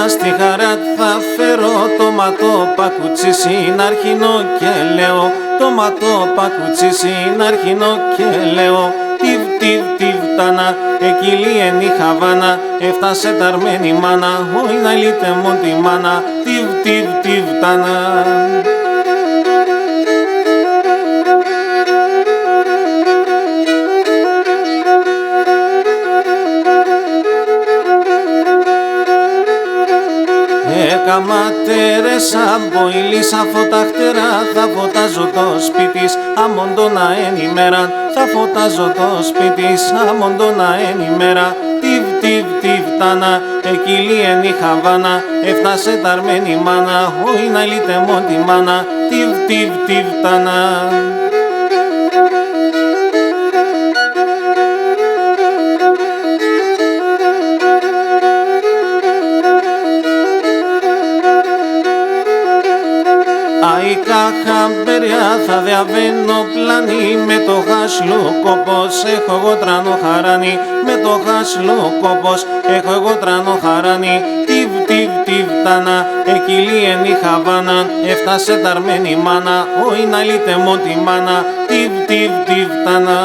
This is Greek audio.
στη χαρά θα φέρω το ματό πακουτσί συναρχινό και λέω, το ματό πακουτσί συναρχινό και λέω. Τιβ, τιβ, τιβ, τάνα, εκειλή εν η Χαβάνα, έφτασε ταρμένη μάνα, όι να λύτε μον τη μάνα, τιβ, τιβ, τιβ, τάνα. Έκαμα τέρεσα, μποηλίσα φωταχτερά, θα φωτάζω το σπίτις, αμοντώνα εν ημέρα, θα φωτάζω το σπίτις, αμοντώνα εν ημέρα. Τιβ, τιβ, τιβ, τάνα, εκειλή εν η Χαβάνα, έφτασε ταρμένη μάνα, όι να λύτε μον τη μάνα, τιβ, τιβ, τιβ, τάνα. Αϊκά χαμπεριά θα διαβαίνω πλάνη, με το χάσλο κόπος έχω εγώ τρανό χαράνι, με το χάσλο κόπος έχω εγώ τρανό χαράνι. Τιβ, τιβ, τιβ, τάνα, εκειλή εν η Χαβάνα, έφτασε ταρμένη μάνα, όι να λύτε μον τη μάνα, τιβ, τιβ, τιβ, τάνα.